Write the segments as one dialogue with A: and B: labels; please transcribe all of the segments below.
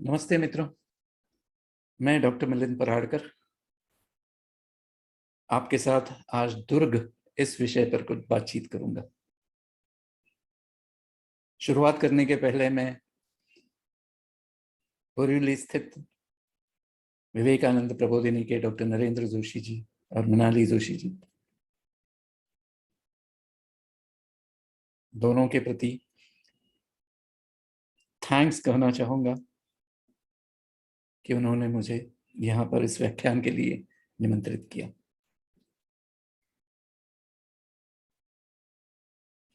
A: नमस्ते मित्रों, मैं डॉक्टर मिलिंद पराड़कर आपके साथ आज दुर्ग इस विषय पर कुछ बातचीत करूंगा। शुरुआत करने के पहले मैं बोरीवली स्थित विवेकानंद प्रबोधिनी के डॉक्टर नरेंद्र जोशी जी और मृणाली जोशी जी दोनों के प्रति थैंक्स कहना चाहूंगा कि उन्होंने मुझे यहाँ पर इस व्याख्यान के लिए निमंत्रित किया।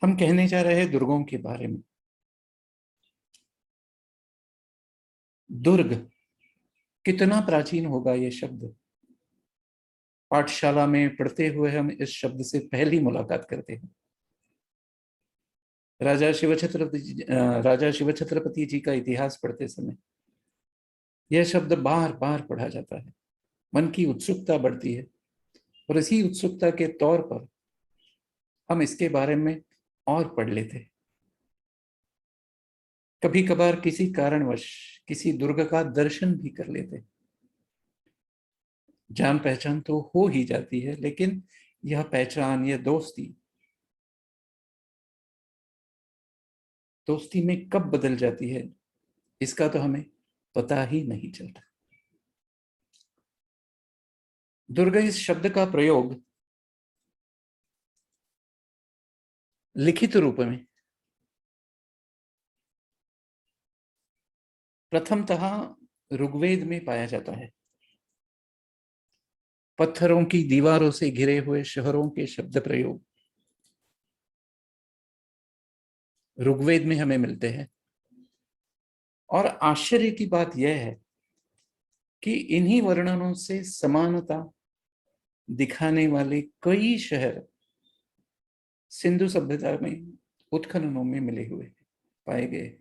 A: हम कहने जा रहे हैं दुर्गों के बारे में। दुर्ग कितना प्राचीन होगा ये शब्द। पाठशाला में पढ़ते हुए हम इस शब्द से पहली मुलाकात करते हैं। राजा शिव छत्रपति जी का इतिहास पढ़ते समय यह शब्द बार बार पढ़ा जाता है। मन की उत्सुकता बढ़ती है और इसी उत्सुकता के तौर पर हम इसके बारे में और पढ़ लेते हैं। कभी कभार किसी कारणवश किसी दुर्ग का दर्शन भी कर लेते हैं। जान पहचान तो हो ही जाती है, लेकिन यह पहचान, यह दोस्ती में कब बदल जाती है इसका तो हमें पता ही नहीं चलता। दुर्ग इस शब्द का प्रयोग लिखित रूप में प्रथमतः ऋग्वेद में पाया जाता है। पत्थरों की दीवारों से घिरे हुए शहरों के शब्द प्रयोग ऋग्वेद में हमें मिलते हैं। और आश्चर्य की बात यह है कि इन्हीं वर्णनों से समानता दिखाने वाले कई शहर सिंधु सभ्यता में उत्खननों में मिले हुए पाए गए।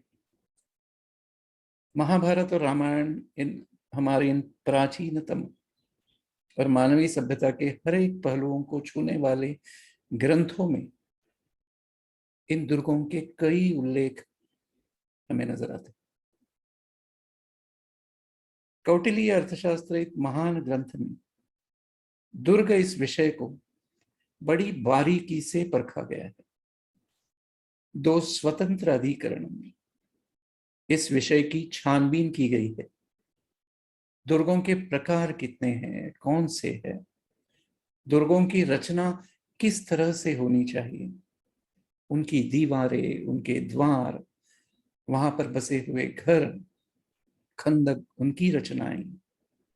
A: महाभारत और रामायण हमारे इन प्राचीनतम और मानवीय सभ्यता के हर एक पहलुओं को छूने वाले ग्रंथों में इन दुर्गों के कई उल्लेख हमें नजर आते। कौटिल्य अर्थशास्त्र एक महान ग्रंथ में दुर्ग इस विषय को बड़ी बारीकी से परखा गया है। दो स्वतंत्र अधिकरणों में इस विषय की छानबीन की गई है। दुर्गों के प्रकार कितने हैं, कौन से हैं, दुर्गों की रचना किस तरह से होनी चाहिए, उनकी दीवारें, उनके द्वार, वहां पर बसे हुए घर, खंदक, उनकी रचनाएं,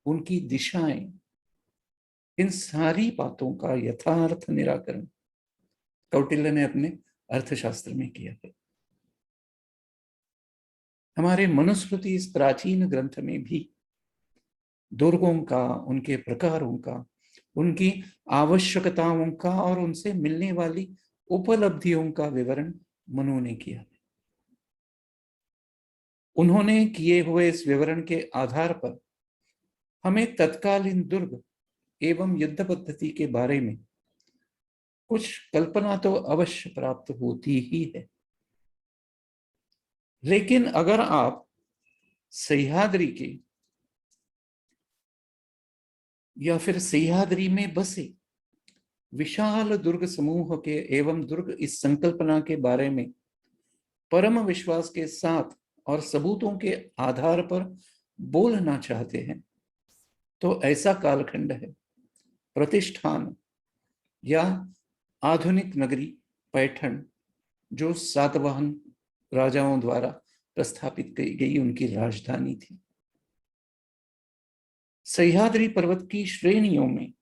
A: उनकी दिशाएं, इन सारी बातों का यथार्थ निराकरण कौटिल्य ने अपने अर्थशास्त्र में किया है। हमारे मनुस्मृति इस प्राचीन ग्रंथ में भी दुर्गों का, उनके प्रकारों का, उनकी आवश्यकताओं का और उनसे मिलने वाली उपलब्धियों का विवरण मनु ने किया। उन्होंने किए हुए इस विवरण के आधार पर हमें तत्कालीन दुर्ग एवं युद्ध पद्धति के बारे में कुछ कल्पना तो अवश्य प्राप्त होती ही है। लेकिन अगर आप सह्याद्री के या फिर सह्याद्री में बसे विशाल दुर्ग समूह के एवं दुर्ग इस संकल्पना के बारे में परम विश्वास के साथ और सबूतों के आधार पर बोलना चाहते हैं, तो ऐसा कालखंड है प्रतिष्ठान या आधुनिक नगरी पैठण, जो सातवाहन राजाओं द्वारा प्रस्थापित की गई उनकी राजधानी थी। सह्याद्री पर्वत की श्रेणियों में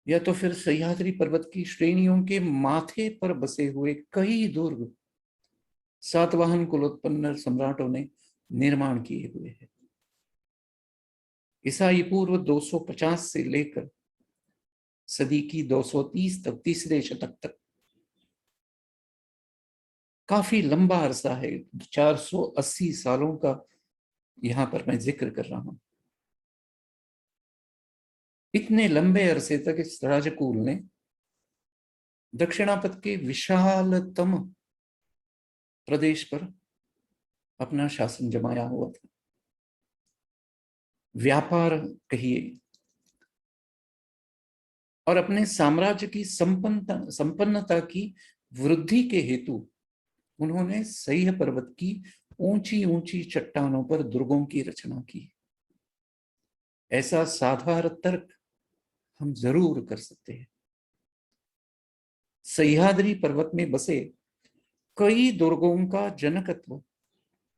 A: या तो फिर सह्याद्री पर्वत की श्रेणियों के माथे पर बसे हुए कई दुर्ग सातवाहन कुलोत्पन्न सम्राटों ने निर्माण किए हुए हैं। ईसाई पूर्व 250 से लेकर सदी की 230 तक, तीसरे शतक तक काफी लंबा अरसा है। 480 सालों का यहां पर मैं जिक्र कर रहा हूं। इतने लंबे अरसे तक इस राजकुल ने दक्षिणापथ के विशालतम प्रदेश पर अपना शासन जमाया हुआ था। व्यापार कहिए और अपने साम्राज्य की संपन्नता की वृद्धि के हेतु उन्होंने सह्य पर्वत की ऊंची ऊंची चट्टानों पर दुर्गों की रचना की। ऐसा साधारण तर्क हम जरूर कर सकते हैं। सह्याद्री पर्वत में बसे कई दुर्गों का जनकत्व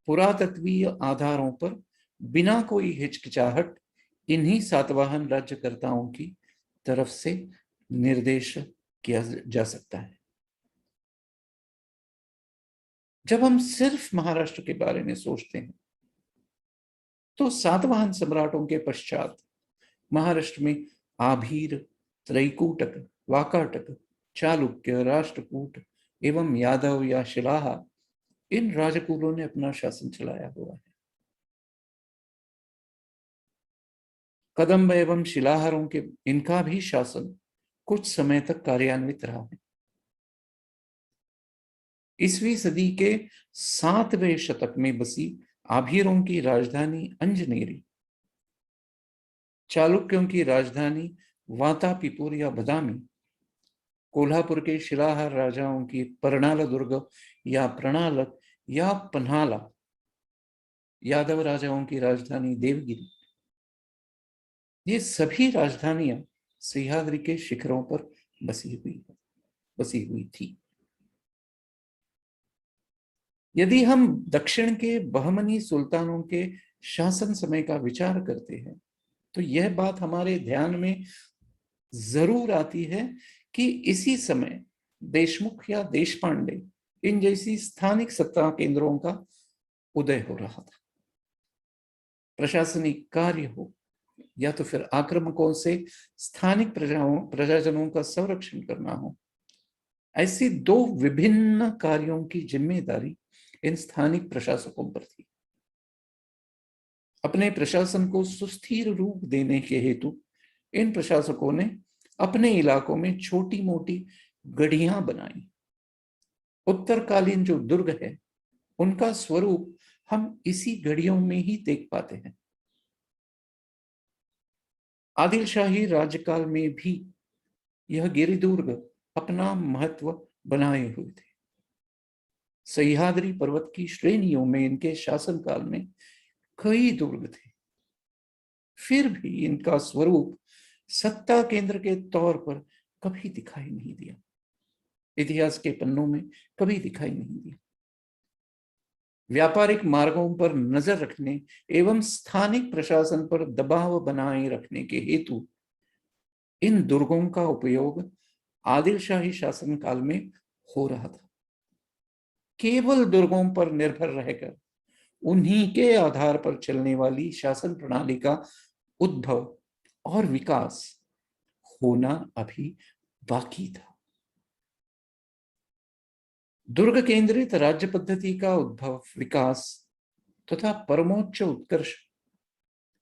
A: पुरातत्वीय आधारों पर बिना कोई हिचकिचाहट इन्हीं सातवाहन राज्यकर्ताओं की तरफ से निर्देश किया जा सकता है। जब हम सिर्फ महाराष्ट्र के बारे में सोचते हैं तो सातवाहन सम्राटों के पश्चात महाराष्ट्र में आभीर, त्रैकूटक, वाकाटक, चालुक्य, राष्ट्रकूट एवं यादव या शिलाहा, इन राजकुलों ने अपना शासन चलाया हुआ है। कदंब एवं शिलाहारों के इनका भी शासन कुछ समय तक कार्यान्वित रहा है। ईसवीं सदी के 7वें शतक में बसी आभीरों की राजधानी अंजनेरी, चालुक्यों की राजधानी वातापीपुर या बदामी, कोल्हापुर के शिलाहार राजाओं की परनाला दुर्ग या प्रणालक या पन्हाला, यादव राजाओं की राजधानी देवगिरी, ये सभी राजधानियां सह्याद्री के शिखरों पर बसी हुई थी। यदि हम दक्षिण के बहमनी सुल्तानों के शासन समय का विचार करते हैं तो यह बात हमारे ध्यान में जरूर आती है कि इसी समय देशमुख या देशपांडे इन जैसी स्थानिक सत्ता केंद्रों का उदय हो रहा था। प्रशासनिक कार्य हो या तो फिर आक्रमकों से स्थानिक प्रजाजनों का संरक्षण करना हो, ऐसी दो विभिन्न कार्यों की जिम्मेदारी इन स्थानिक प्रशासकों पर थी। अपने प्रशासन को सुस्थिर रूप देने के हेतु इन प्रशासकों ने अपने इलाकों में छोटी मोटी गढ़ियां बनाई। उत्तरकालीन जो दुर्ग है उनका स्वरूप हम इसी गढ़ियों में ही देख पाते हैं। आदिल शाही राज्यकाल में भी यह गिरिदुर्ग अपना महत्व बनाए हुए थे। सह्याद्री पर्वत की श्रेणियों में इनके शासनकाल में कई दुर्ग थे, फिर भी इनका स्वरूप सत्ता केंद्र के तौर पर कभी दिखाई नहीं दिया, इतिहास के पन्नों में कभी दिखाई नहीं दिया। व्यापारिक मार्गों पर नजर रखने एवं स्थानिक प्रशासन पर दबाव बनाए रखने के हेतु इन दुर्गों का उपयोग आदिल शाही शासनकाल में हो रहा था। केवल दुर्गों पर निर्भर रहकर उन्हीं के आधार पर चलने वाली शासन प्रणाली का उद्भव और विकास होना अभी बाकी था। दुर्ग केंद्रित राज्य पद्धति का उद्भव, विकास तथा परमोच्च उत्कर्ष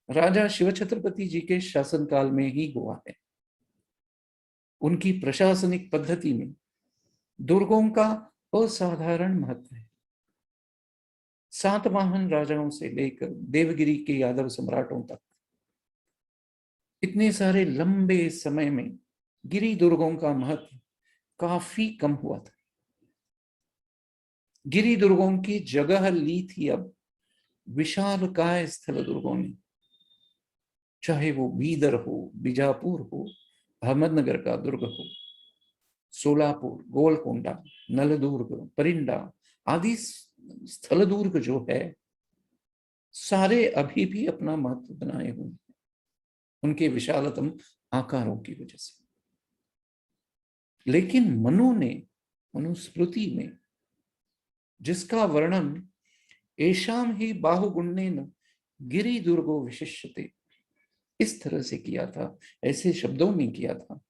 A: राजा शिव छत्रपति जी के शासनकाल में ही हुआ है। उनकी प्रशासनिक पद्धति में दुर्गों का असाधारण महत्व है। सातवाहन राजाओं से लेकर देवगिरी के यादव सम्राटों तक इतने सारे लंबे समय में गिरी दुर्गों का महत्व काफी कम हुआ था। गिरी दुर्गों की जगह ली थी अब विशालकाय स्थल दुर्गों ने, चाहे वो बीदर हो, बीजापुर हो, अहमदनगर का दुर्ग हो, सोलापुर, गोलकोंडा, नलदुर्ग, परिंडा आदि स्थल दुर्ग जो है सारे अभी भी अपना महत्व बनाए हुए हैं उनके विशालतम आकारों की वजह से। लेकिन मनुस्मृति में जिसका वर्णन एषाम ही बाहुगुण्येन गिरि दुर्गो विशिष्यते इस तरह से किया था, ऐसे शब्दों में किया था,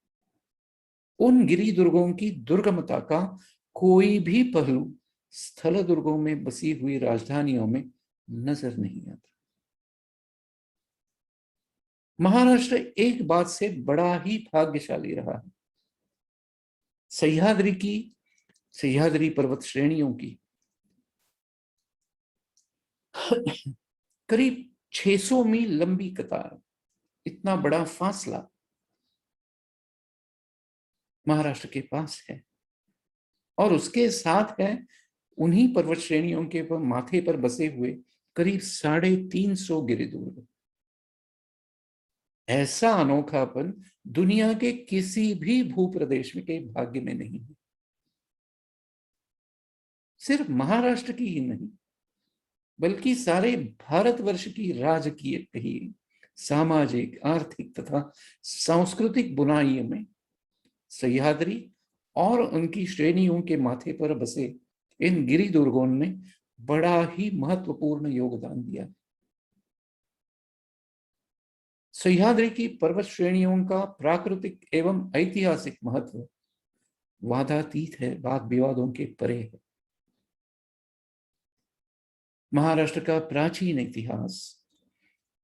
A: उन गिरि दुर्गों की दुर्गमता का कोई भी पहलू स्थल दुर्गों में बसी हुई राजधानियों में नजर नहीं आता। महाराष्ट्र एक बात से बड़ा ही भाग्यशाली रहा है। सह्याद्री पर्वत श्रेणियों की करीब 600 मील लंबी कतार, इतना बड़ा फासला महाराष्ट्र के पास है। और उसके साथ है उन्हीं पर्वत श्रेणियों के माथे पर बसे हुए करीब 350 गिरिदुर्ग। ऐसा अनोखापन दुनिया के किसी भी भूप्रदेश में के भाग्य में नहीं है। सिर्फ महाराष्ट्र की ही नहीं, बल्कि सारे भारतवर्ष की राजकीय, कहिए सामाजिक, आर्थिक तथा सांस्कृतिक बुनाई में सह्याद्री और उनकी श्रेणियों के माथे पर बसे इन गिरिदुर्गों ने बड़ा ही महत्वपूर्ण योगदान दिया। सह्याद्री की पर्वत श्रेणियों का प्राकृतिक एवं ऐतिहासिक महत्व वादातीत है, वाद विवादों के परे है। महाराष्ट्र का प्राचीन इतिहास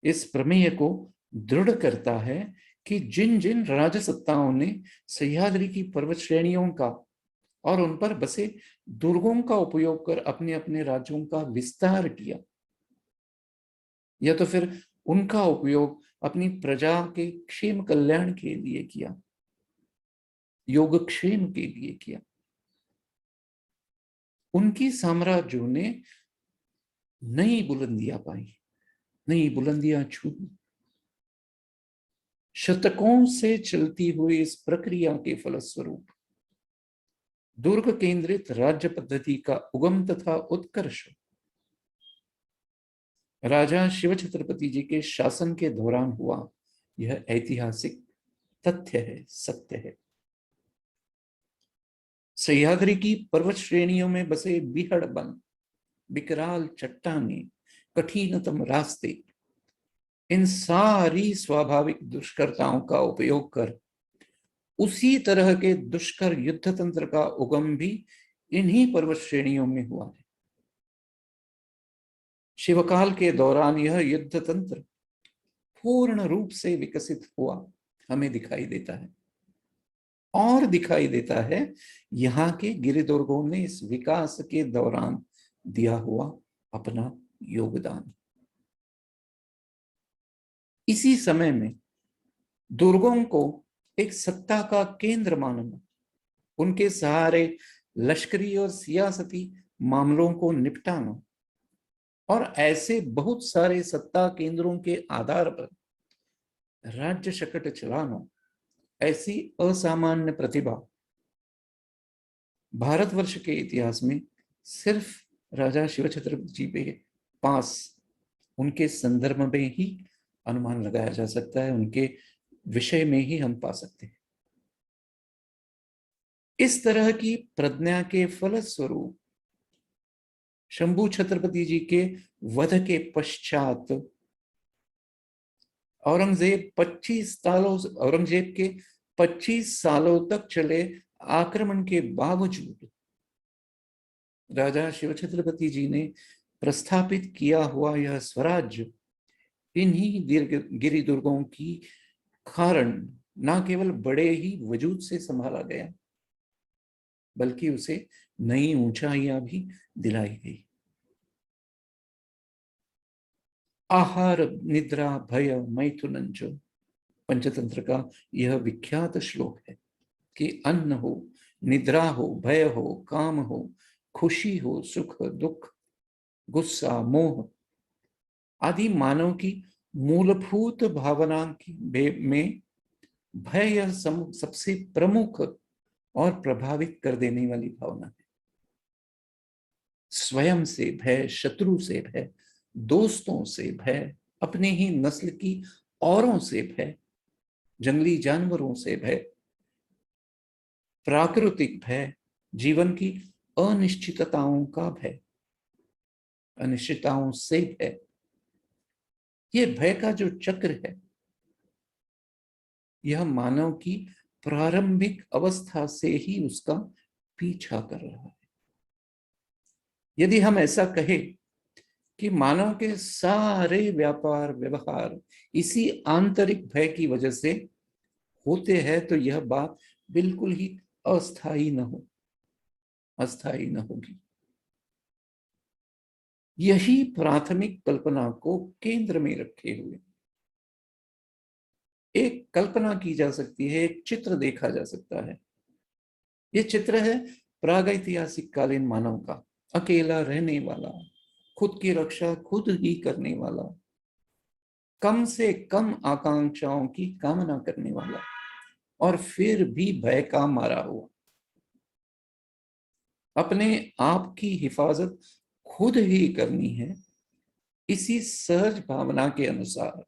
A: इस प्रमेय को दृढ़ करता है कि जिन जिन राजसत्ताओं ने सह्याद्री की पर्वत श्रेणियों का और उन पर बसे दुर्गों का उपयोग कर अपने अपने राज्यों का विस्तार किया, या तो फिर उनका उपयोग अपनी प्रजा के क्षेम कल्याण के लिए किया, योगक्षेम के लिए किया, उनकी साम्राज्यों ने नई बुलंदियां पाई, नई बुलंदियां छू। शतकों से चलती हुई इस प्रक्रिया के फलस्वरूप दुर्ग केंद्रित राज्य पद्धति का उगम तथा उत्कर्ष राजा शिव छत्रपति जी के शासन के दौरान हुआ, यह ऐतिहासिक तथ्य है, सत्य है। सह्याद्री की पर्वत श्रेणियों में बसे बिहड़ वन, विकराल चट्टाने, कठिनतम रास्ते, इन सारी स्वाभाविक दुष्करताओं का उपयोग कर उसी तरह के दुष्कर युद्ध तंत्र का उगम भी इन्हीं पर्वत श्रेणियों में हुआ है। शिवकाल के दौरान यह युद्ध तंत्र पूर्ण रूप से विकसित हुआ हमें दिखाई देता है, और दिखाई देता है यहाँ के गिरिदुर्गों ने इस विकास के दौरान दिया हुआ अपना योगदान। इसी समय में दुर्गों को एक सत्ता का केंद्र मानना, उनके सहारे लश्करी और सियासती मामलों को निपटाना और ऐसे बहुत सारे सत्ता केंद्रों के आधार पर राज्य शकट चलाना, ऐसी असामान्य प्रतिभा भारतवर्ष के इतिहास में सिर्फ राजा शिव छत्रपति जी के पास, उनके संदर्भ में ही अनुमान लगाया जा सकता है, उनके विषय में ही हम पा सकते हैं। इस तरह की प्रज्ञा के फलस्वरूप शंभू छत्रपति जी के वध के पश्चात औरंगजेब के 25 सालों तक चले आक्रमण के बावजूद राजा शिव छत्रपति जी ने प्रस्थापित किया हुआ यह स्वराज्य इन्हीं गिरिदुर्गों की कारण न केवल बड़े ही वजूद से संभाला गया, बल्कि उसे नई ऊंचाइयां भी दिलाई गई। आहार निद्रा भय मैथुनंच पंचतंत्र का यह विख्यात श्लोक है कि अन्न हो, निद्रा हो, भय हो, काम हो, खुशी हो, सुख, दुख, गुस्सा, मोह आदि मानव की मूलभूत भावना में भय यह सबसे प्रमुख और प्रभावित कर देने वाली भावना है। स्वयं से भय, शत्रु से भय, दोस्तों से भय, अपने ही नस्ल की औरों से भय, जंगली जानवरों से भय, प्राकृतिक भय, जीवन की अनिश्चितताओं का भय, अनिश्चितताओं से भय, ये भय का जो चक्र है यह मानव की प्रारंभिक अवस्था से ही उसका पीछा कर रहा है। यदि हम ऐसा कहें कि मानव के सारे व्यापार व्यवहार इसी आंतरिक भय की वजह से होते हैं, तो यह बात बिल्कुल ही अस्थायी न होगी। यही प्राथमिक कल्पना को केंद्र में रखे हुए एक कल्पना की जा सकती है, एक चित्र देखा जा सकता है। ये चित्र है प्रागैतिहासिक कालीन मानव का, अकेला रहने वाला, खुद की रक्षा खुद ही करने वाला, कम से कम आकांक्षाओं की कामना करने वाला, और फिर भी भय का मारा हुआ, अपने आप की हिफाजत खुद ही करनी है, इसी सहज भावना के अनुसार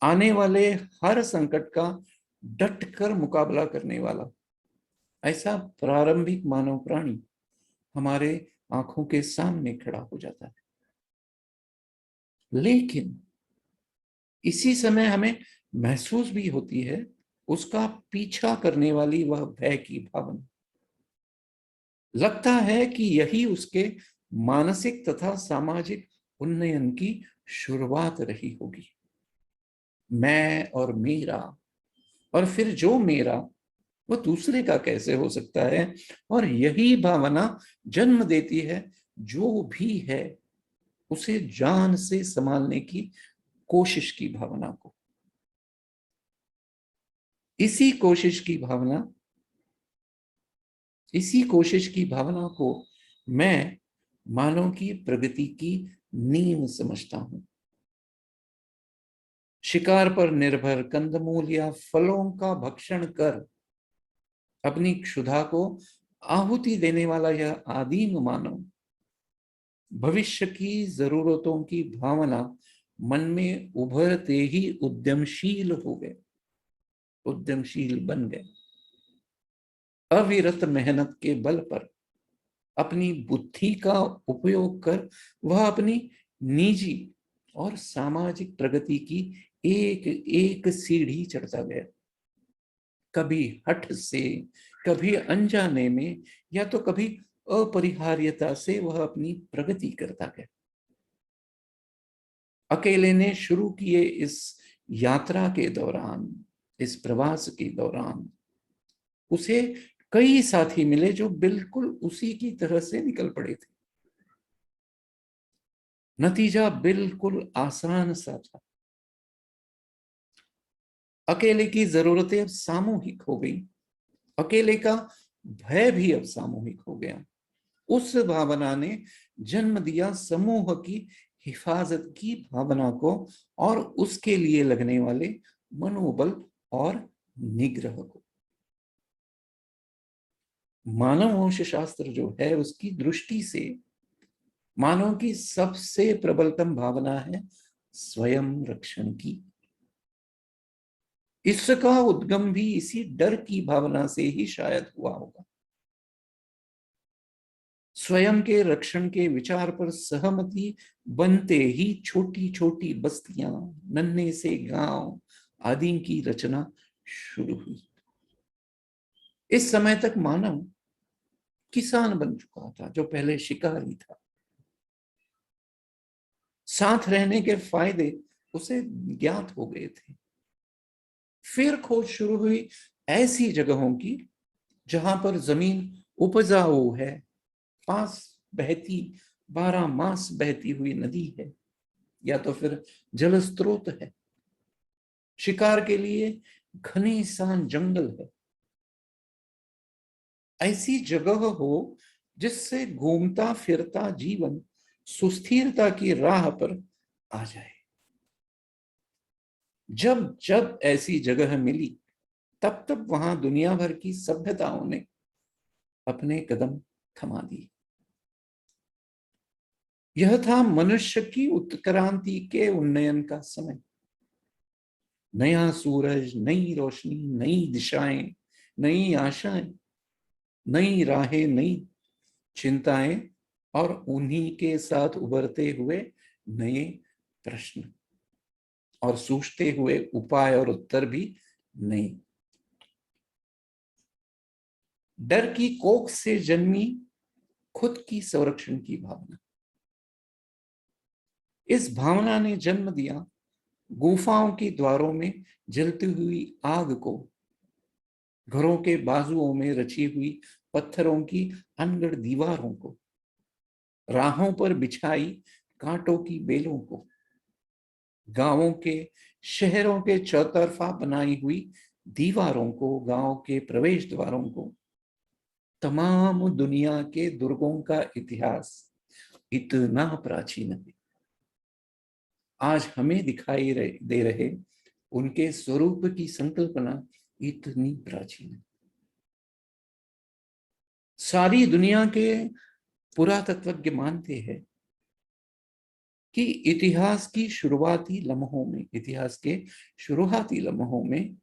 A: आने वाले हर संकट का डटकर मुकाबला करने वाला, ऐसा प्रारंभिक मानव प्राणी हमारे आंखों के सामने खड़ा हो जाता है। लेकिन इसी समय हमें महसूस भी होती है उसका पीछा करने वाली वह भय की भावना। लगता है कि यही उसके मानसिक तथा सामाजिक उन्नयन की शुरुआत रही होगी। मैं और मेरा, और फिर जो मेरा वो दूसरे का कैसे हो सकता है, और यही भावना जन्म देती है जो भी है उसे जान से संभालने की कोशिश की भावना को। इसी कोशिश की भावना, इसी कोशिश की भावना को मैं मानव की प्रगति की नींव समझता हूं। शिकार पर निर्भर कंदमूल या फलों का भक्षण कर अपनी क्षुधा को आहुति देने वाला यह आदिम मानव भविष्य की जरूरतों की भावना मन में उभरते ही उद्यमशील हो गए, उद्यमशील बन गए। अविरत मेहनत के बल पर अपनी बुद्धि का उपयोग कर वह अपनी निजी और सामाजिक प्रगति की एक एक सीढ़ी चढ़ता गया, कभी हठ से, कभी अनजाने में, या तो कभी अपरिहार्यता से वह अपनी प्रगति करता गया। अकेले ने शुरू किए इस यात्रा के दौरान, इस प्रवास के दौरान उसे कई साथी मिले जो बिल्कुल उसी की तरह से निकल पड़े थे। नतीजा बिल्कुल आसान सा था। अकेले की जरूरतें अब सामूहिक हो गई, अकेले का भय भी अब सामूहिक हो गया। उस भावना ने जन्म दिया समूह की हिफाजत की भावना को और उसके लिए लगने वाले मनोबल और निग्रह को। मानव वंश शास्त्र जो है उसकी दृष्टि से मानव की सबसे प्रबलतम भावना है स्वयं रक्षण की। इसका उद्गम भी इसी डर की भावना से ही शायद हुआ होगा। स्वयं के रक्षण के विचार पर सहमति बनते ही छोटी छोटी बस्तियां, नन्हे से गांव आदि की रचना शुरू हुई। इस समय तक मानव किसान बन चुका था जो पहले शिकारी था। साथ रहने के फायदे उसे ज्ञात हो गए थे। फिर खोज शुरू हुई ऐसी जगहों की जहां पर जमीन उपजाऊ है, पास बहती 12 मास बहती हुई नदी है, या तो फिर जल स्रोत है, शिकार के लिए घनीसान जंगल है। ऐसी जगह हो जिससे घूमता फिरता जीवन सुस्थिरता की राह पर आ जाए। जब जब ऐसी जगह मिली तब तब वहां दुनिया भर की सभ्यताओं ने अपने कदम थमा दिए। यह था मनुष्य की उत्क्रांति के उन्नयन का समय। नया सूरज, नई रोशनी, नई दिशाएं, नई आशाएं, नई राहें, नई चिंताएं, और उन्हीं के साथ उभरते हुए नए प्रश्न, और सूझते हुए उपाय और उत्तर भी नए। डर की कोख से जन्मी खुद की संरक्षण की भावना। इस भावना ने जन्म दिया गुफाओं की द्वारों में जलती हुई आग को, घरों के बाजुओं में रची हुई पत्थरों की अनगढ़ दीवारों को, राहों पर बिछाई कांटों की बेलों को, गांवों के शहरों के चौतरफा बनाई हुई दीवारों को, गांव के प्रवेश द्वारों को, तमाम दुनिया के दुर्गों का इतिहास इतना प्राचीन है। आज हमें दिखाई दे रहे उनके स्वरूप की संकल्पना इतनी प्राचीन है। सारी दुनिया के पुरातत्वज्ञ मानते हैं कि इतिहास के शुरुआती लम्हों में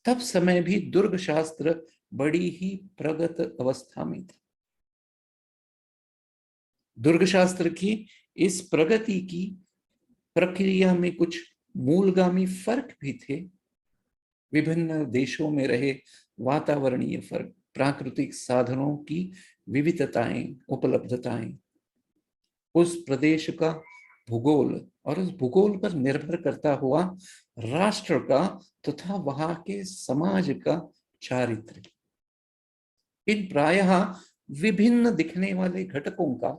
A: तब समय भी दुर्ग शास्त्र बड़ी ही प्रगत अवस्था में था। दुर्ग शास्त्र की इस प्रगति की प्रक्रिया में कुछ मूलगामी फर्क भी थे। विभिन्न देशों में रहे वातावरणीय फर्क, प्राकृतिक साधनों की विविधताएं, उपलब्धताएं, उस प्रदेश का भूगोल और उस भूगोल पर निर्भर करता हुआ राष्ट्र का तथा वहां के समाज का चारित्र्य, इन प्रायः विभिन्न दिखने वाले घटकों का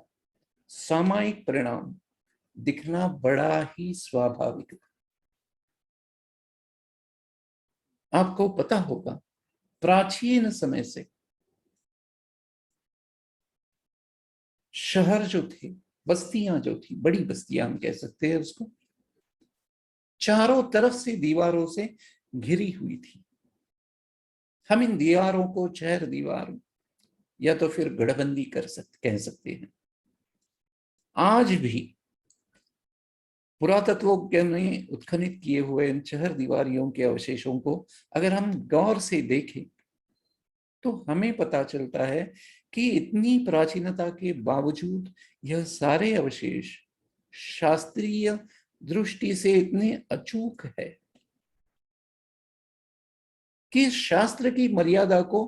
A: सामायिक परिणाम दिखना बड़ा ही स्वाभाविक था। आपको पता होगा, प्राचीन समय से शहर जो थे, बस्तियां जो थी, बड़ी बस्तियां हम कह सकते हैं उसको, चारों तरफ से दीवारों से घिरी हुई थी। हम इन दीवारों को चहर दीवार या तो फिर गढ़बंदी कह सकते हैं। आज भी पुरातत्वज्ञ ने उत्खनित किए हुए इन चहर दीवारियों के अवशेषों को अगर हम गौर से देखें तो हमें पता चलता है कि इतनी प्राचीनता के बावजूद यह सारे अवशेष शास्त्रीय दृष्टि से इतने अचूक है कि शास्त्र की मर्यादा को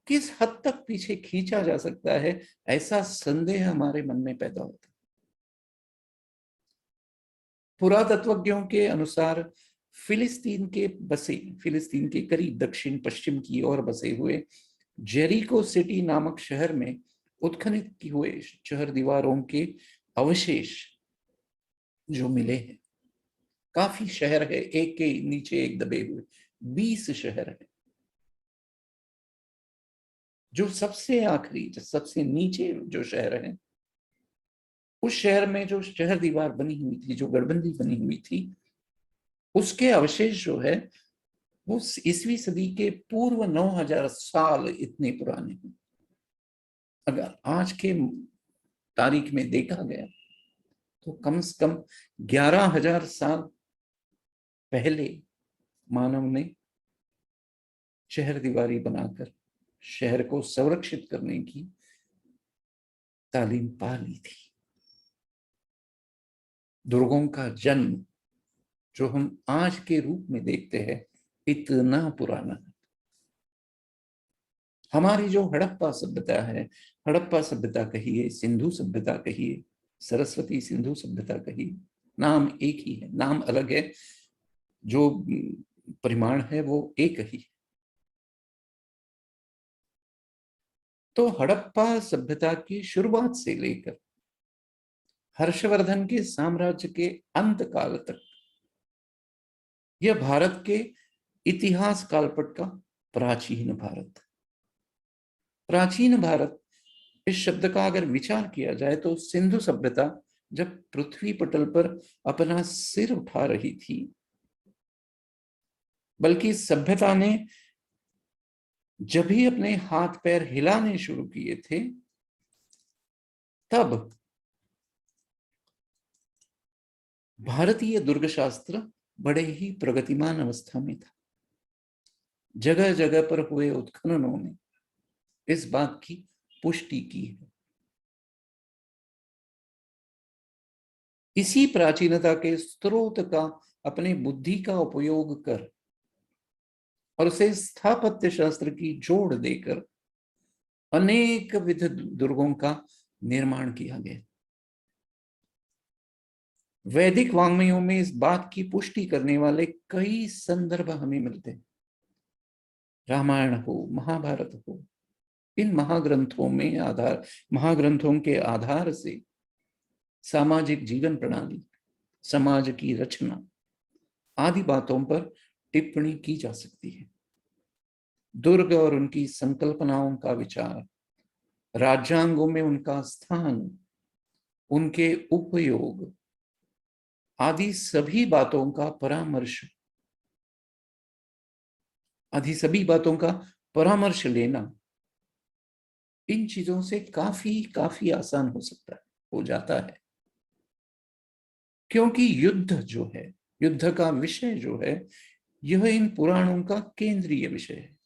A: किस हद तक पीछे खींचा जा सकता है, ऐसा संदेह हमारे मन में पैदा होता है। पुरातत्वज्ञों के अनुसार फिलिस्तीन के करीब दक्षिण पश्चिम की ओर बसे हुए जेरिको सिटी नामक शहर में उत्खनित हुए चहर दीवारों के अवशेष जो मिले हैं, काफी शहर है, एक के नीचे एक दबे हुए 20 शहर है। जो सबसे आखिरी, जो सबसे नीचे जो शहर है, उस शहर में जो शहर दीवार बनी हुई थी, जो गढ़बंदी बनी हुई थी, उसके अवशेष जो है वो ईसवी सदी के पूर्व 9000 साल इतने पुराने हैं। अगर आज के तारीख में देखा गया तो कम से कम 11,000 साल पहले मानव ने शहर दीवारी बनाकर शहर को संरक्षित करने की तालीम पा ली थी। दुर्गों का जन्म जो हम आज के रूप में देखते हैं इतना पुराना है। हमारी जो हड़प्पा सभ्यता है, हड़प्पा सभ्यता कहिए, सिंधु सभ्यता कहिए, सरस्वती सिंधु सभ्यता कहिए, नाम एक ही है, नाम अलग है, जो परिमाण है वो एक ही। तो हड़प्पा सभ्यता की शुरुआत से लेकर हर्षवर्धन के साम्राज्य के अंत काल तक यह भारत के इतिहास कालपट का प्राचीन भारत। प्राचीन भारत इस शब्द का अगर विचार किया जाए तो सिंधु सभ्यता जब पृथ्वी पटल पर अपना सिर उठा रही थी, बल्कि सभ्यता ने जब ही अपने हाथ पैर हिलाने शुरू किए थे, तब भारतीय दुर्गशास्त्र बड़े ही प्रगतिमान अवस्था में था। जगह जगह पर हुए उत्खननों ने इस बात की पुष्टि की है। इसी प्राचीनता के स्रोत का अपने बुद्धि का उपयोग कर और उसे स्थापत्य शास्त्र की जोड़ देकर अनेक विध दुर्गों का निर्माण किया गया। वैदिक वाङ्मयों में इस बात की पुष्टि करने वाले कई संदर्भ हमें मिलते हैं। रामायण हो, महाभारत हो, इन महाग्रंथों के आधार से सामाजिक जीवन प्रणाली, समाज की रचना आदि बातों पर टिप्पणी की जा सकती है। दुर्ग और उनकी संकल्पनाओं का विचार, राज्यांगों में उनका स्थान, उनके उपयोग आदि सभी बातों का परामर्श लेना इन चीजों से काफी काफी आसान हो जाता है, क्योंकि युद्ध का विषय जो है, यह इन पुराणों का केंद्रीय विषय है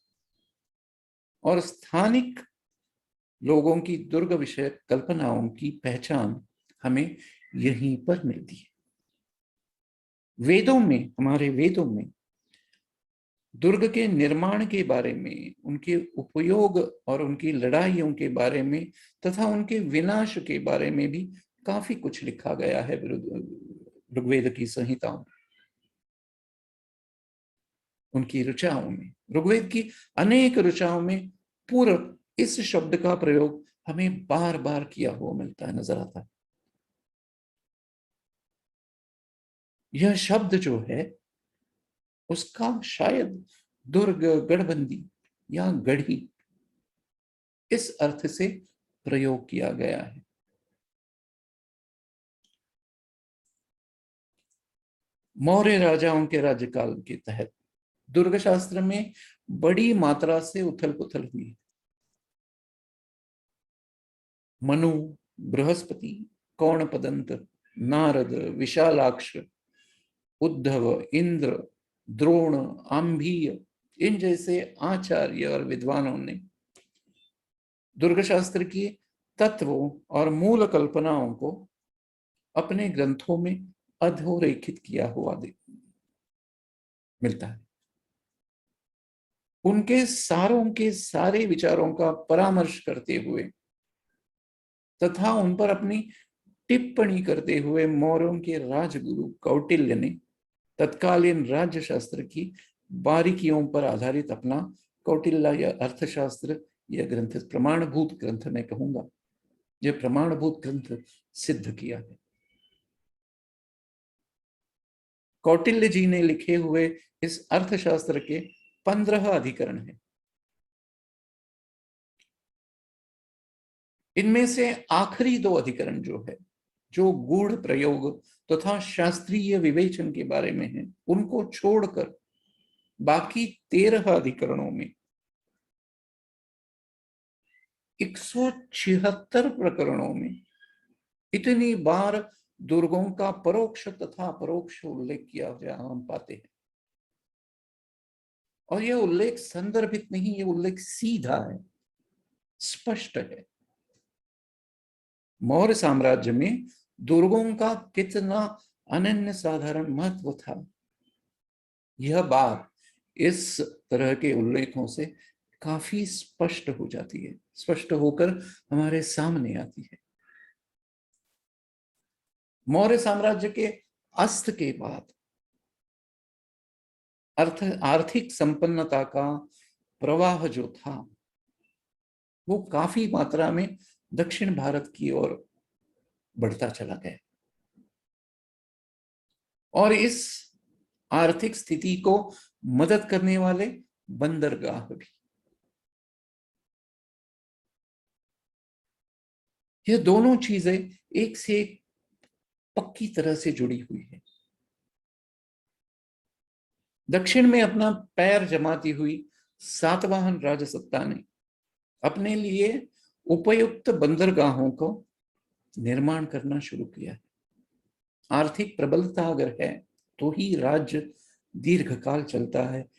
A: और स्थानिक लोगों की दुर्ग विषय कल्पनाओं की पहचान हमें यहीं पर मिलती है। हमारे वेदों में दुर्ग के निर्माण के बारे में, उनके उपयोग और उनकी लड़ाइयों के बारे में तथा उनके विनाश के बारे में भी काफी कुछ लिखा गया है ऋग्वेद की संहिताओं में, उनकी ऋचाओं में। ऋग्वेद की अनेक ऋचाओं में पूर्व इस शब्द का प्रयोग हमें बार बार किया हुआ नजर आता है। यह शब्द जो है उसका शायद दुर्ग, गढ़बंदी या गढ़ी इस अर्थ से प्रयोग किया गया है। मौर्य राजाओं के राज्यकाल के तहत दुर्ग शास्त्र में बड़ी मात्रा से उथल पुथल हुई। मनु, बृहस्पति, कौणपदंत, नारद, विशालाक्ष, उद्धव, इंद्र, द्रोण, आंभीय, इन जैसे आचार्य और विद्वानों ने दुर्ग शास्त्र की तत्वों और मूल कल्पनाओं को अपने ग्रंथों में अधोरेखित किया हुआ मिलता है। उनके सारों के सारे विचारों का परामर्श करते हुए तथा उन पर अपनी टिप्पणी करते हुए मौर्यों के राजगुरु कौटिल्य ने तत्कालीन राज्य शास्त्र की बारीकियों पर आधारित अपना कौटिल्य या अर्थशास्त्र यह ग्रंथ, प्रमाणभूत ग्रंथ मैं कहूंगा, यह प्रमाणभूत ग्रंथ सिद्ध किया है। कौटिल्य जी ने लिखे हुए इस अर्थशास्त्र के 15 अधिकरण हैं। इनमें से आखिरी 2 अधिकरण जो है, जो गूढ़ प्रयोग तथा शास्त्रीय विवेचन के बारे में है, उनको छोड़कर बाकी 13 अधिकरणों में 176 प्रकरणों में इतनी बार दुर्गों का परोक्ष तथा परोक्ष उल्लेख किया गया हम पाते हैं। और यह उल्लेख संदर्भित नहीं, यह उल्लेख सीधा है, स्पष्ट है। मौर्य साम्राज्य में दुर्गों का कितना अनन्य साधारण महत्व था, यह बात इस तरह के उल्लेखों से काफी स्पष्ट हो जाती है, स्पष्ट होकर हमारे सामने आती है। मौर्य साम्राज्य के अस्त के बाद आर्थिक संपन्नता का प्रवाह जो था वो काफी मात्रा में दक्षिण भारत की ओर बढ़ता चला गया और इस आर्थिक स्थिति को मदद करने वाले बंदरगाह भी, ये दोनों चीजें एक से एक पक्की तरह से जुड़ी हुई है। दक्षिण में अपना पैर जमाती हुई सातवाहन राजसत्ता ने अपने लिए उपयुक्त बंदरगाहों को निर्माण करना शुरू किया। आर्थिक प्रबलता अगर है तो ही राज्य दीर्घकाल चलता है,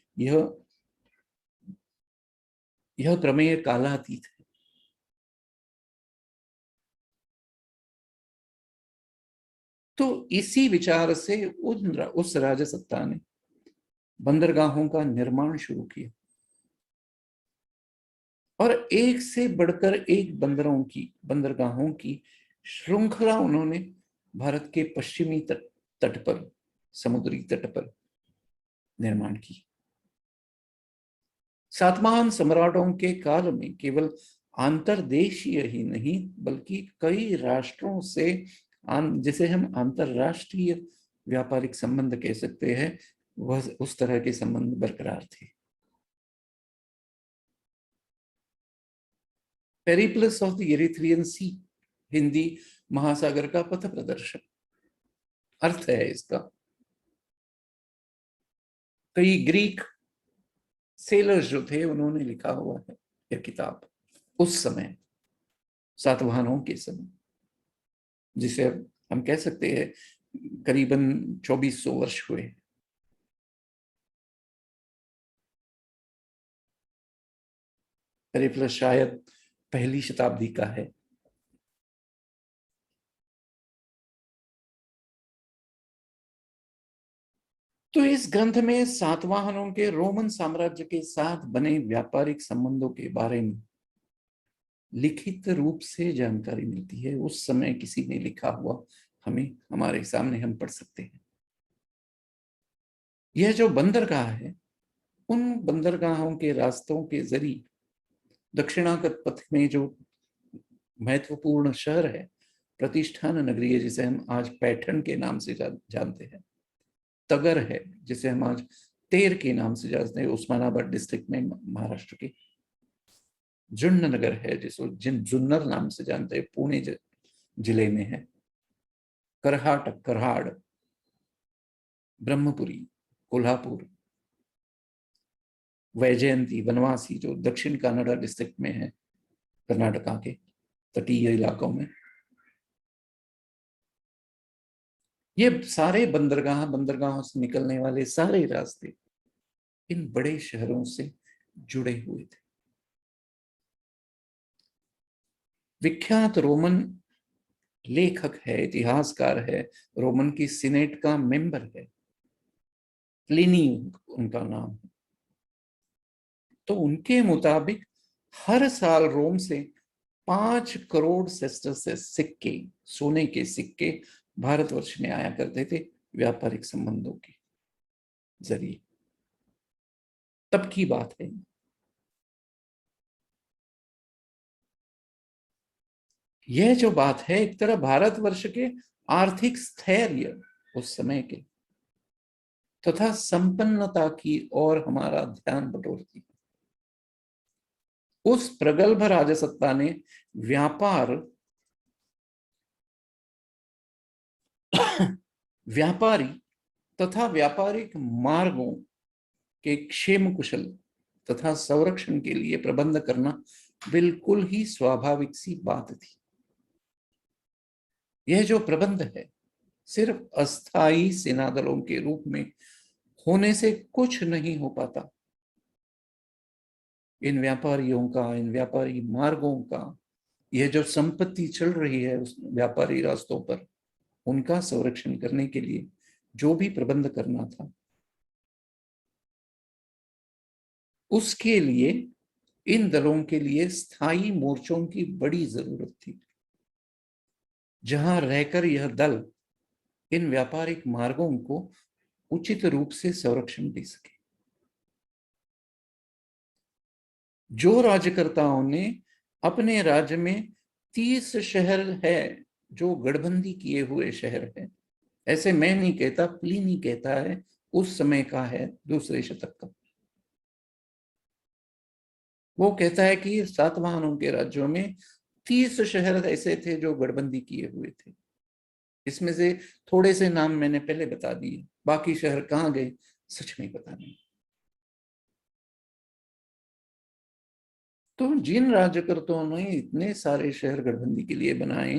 A: यह प्रमेय कालातीत है। तो इसी विचार से उस राजसत्ता ने बंदरगाहों का निर्माण शुरू किया और एक से बढ़कर एक बंदरगाहों की श्रृंखला उन्होंने भारत के पश्चिमी तट पर, समुद्री तट पर निर्माण की। सातवाहन सम्राटों के काल में केवल अंतर्देशीय ही नहीं बल्कि कई राष्ट्रों से जिसे हम अंतरराष्ट्रीय व्यापारिक संबंध कह सकते हैं, वह उस तरह के संबंध बरकरार थे। पेरिप्लस ऑफ द इरिथ्रियन सी, हिंदी महासागर का पथ प्रदर्शक अर्थ है इसका। कई ग्रीक सेलर्स जो थे उन्होंने लिखा हुआ है यह किताब उस समय, सातवाहनों के समय, जिसे हम कह सकते हैं करीबन 2400 वर्ष हुए। पेरिप्लस शायद पहली शताब्दी का है। तो इस ग्रंथ में सातवाहनों के रोमन साम्राज्य के साथ बने व्यापारिक संबंधों के बारे में लिखित रूप से जानकारी मिलती है। उस समय किसी ने लिखा हुआ हमें हमारे सामने हम पढ़ सकते हैं। यह जो बंदरगाह है, उन बंदरगाहों के रास्तों के जरिए दक्षिणागत पथ में जो महत्वपूर्ण शहर है, प्रतिष्ठान नगरी है जिसे हम आज पैठण के नाम से जानते हैं, तगर है जिसे हम आज तेर के नाम से जानते हैं उस्मानाबाद डिस्ट्रिक्ट में महाराष्ट्र के, जुन्न नगर है जिसको जुन्नर नाम से जानते हैं पुणे जिले में है, कराड़, ब्रह्मपुरी, कोल्हापुर, वैजयंती, वनवासी जो दक्षिण कन्नड़ डिस्ट्रिक्ट में है कर्नाटका के तटीय इलाकों में। ये सारे बंदरगाहों से निकलने वाले सारे रास्ते इन बड़े शहरों से जुड़े हुए थे। विख्यात रोमन लेखक है, इतिहासकार है, रोमन की सीनेट का मेंबर है, प्लिनी उनका नाम है। तो उनके मुताबिक हर साल रोम से 5 करोड़ सेस्टर्स सिक्के, सोने के सिक्के भारतवर्ष में आया करते थे व्यापारिक संबंधों के जरिए। तब की बात है। यह जो बात है एक तरह भारतवर्ष के आर्थिक स्थैर्य उस समय के तथा संपन्नता की ओर हमारा ध्यान बटोरती। उस प्रगल्भ राजसत्ता ने व्यापार व्यापारी तथा व्यापारिक मार्गों के क्षेम कुशल तथा संरक्षण के लिए प्रबंध करना बिल्कुल ही स्वाभाविक सी बात थी। यह जो प्रबंध है सिर्फ अस्थायी सेनादलों के रूप में होने से कुछ नहीं हो पाता। इन व्यापारियों का, इन व्यापारी मार्गों का, यह जो संपत्ति चल रही है उस व्यापारी रास्तों पर, उनका संरक्षण करने के लिए जो भी प्रबंध करना था, उसके लिए इन दलों के लिए स्थायी मोर्चों की बड़ी जरूरत थी, जहां रहकर यह दल इन व्यापारिक मार्गों को उचित रूप से संरक्षण दे सके। जो राज्यकर्ताओं ने अपने राज्य में 30 शहर है जो गठबंदी किए हुए शहर है, ऐसे मैं नहीं कहता, प्लिनी कहता है, उस समय का है, दूसरे शतक का। वो कहता है कि सातवाहनों के राज्यों में 30 शहर ऐसे थे जो गठबंदी किए हुए थे। इसमें से थोड़े से नाम मैंने पहले बता दिए, बाकी शहर कहाँ गए सच में पता नहीं। तो जिन राज्यकर्ताओं ने इतने सारे शहर गठबंदी के लिए बनाए,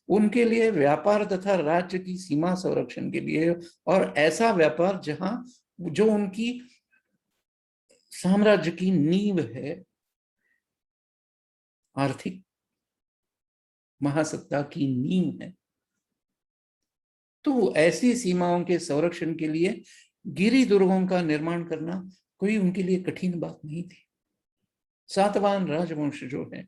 A: उनके लिए व्यापार तथा राज्य की सीमा संरक्षण के लिए, और ऐसा व्यापार जहां जो उनकी साम्राज्य की नींव है, आर्थिक महासत्ता की नींव है, तो ऐसी सीमाओं के संरक्षण के लिए गिरी दुर्गों का निर्माण करना कोई उनके लिए कठिन बात नहीं थी। सातवाहन राजवंश जो है,